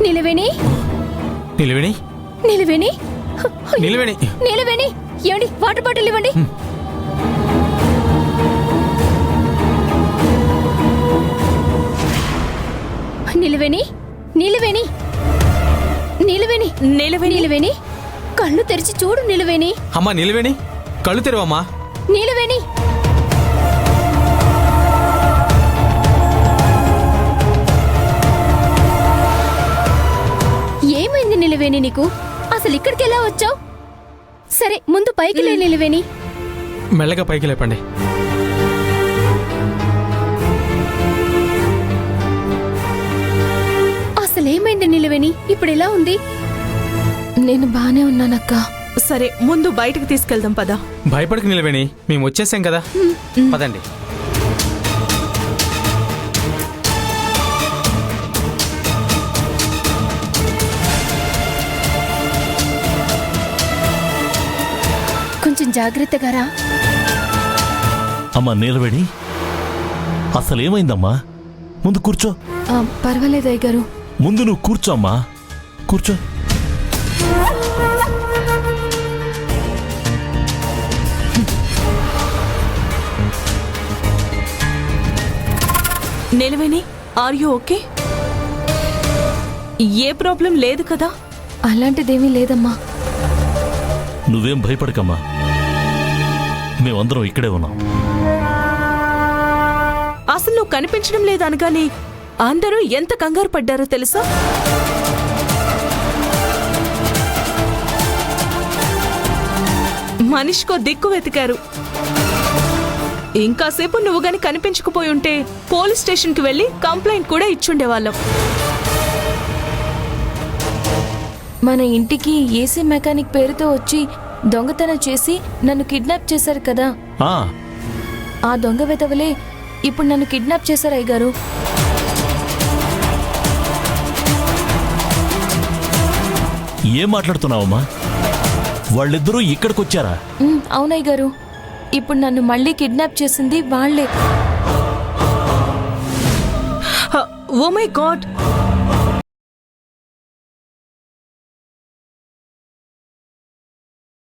నిలవేణి నిలవేణి నిలవేణి నిలవేణి నిలవేణి ఏమండి water bottle ఇవ్వండి. నిలవేణి నిలవేణి నిలవేణి నిలవేణి నిలవేణి కళ్ళు తెరిచి చూడు నిలవేణి. అమ్మా నిలవేణి కళ్ళు తెరవమ్మా. నిలవేణి ఏమైంది నిలవేణి నీకు? అసలు ఇక్కడికి ఎలా వచ్చావు? సరే ముందు పైకి లే నిలవేణి. మెల్లగా పైకి లేపండి. అసలేమైంది నిలవేణి? ఇప్పుడు ఎలా ఉంది? నేను బానే ఉన్నానక్క. సరే ముందు బయటకు తీసుకెళ్దాం పదా. భయపడకు నిలవేణి, మేము వచ్చేసాం కదా. పదండి. కొంచెం జాగ్రత్తగా రా. అమ్మా నీలవేణి, అసలేమైందమ్మా? ముందు కూర్చో. పర్వాలేదు అయ్యగారు. ముందు నువ్వు కూర్చో అమ్మా, కూర్చో. Nilaveni are you okay? ఏ ప్రాబ్లం లేదు కదా? అలాంటిదేమీ లేదమ్మా. నువ్వేం భయపడకమ్మా, మేమందరం ఇక్కడే ఉన్నాం. అసలు నువ్వు కనిపించడం లేదనగానే అందరూ ఎంత కంగారు పడ్డారో తెలుసా? మనిషికో దిక్కు వెతికారు. ఇంకాసేపు నువ్వు గాని కనిపించకపోయి ఉంటే పోలీస్ స్టేషన్కి వెళ్ళి కంప్లైంట్ కూడా ఇచ్చుండేవాళ్ళం. మన ఇంటికి ఏసీ మెకానిక్ పేరుతో వచ్చి దొంగతనం చేసి నన్ను కిడ్నాప్ చేశారు కదా, ఆ ఆ దొంగ వెధవలే ఇప్పుడు నన్ను కిడ్నాప్ చేశారు అయ్యగారు. ఏం మాట్లాడుతున్నావమ్మా? వాళ్ళిద్దరూ ఇక్కడికొచ్చారా? అవునయ్యగారు, ఇప్పుడు నన్ను మళ్ళీ కిడ్నాప్ చేసింది వాళ్లే. Oh my God,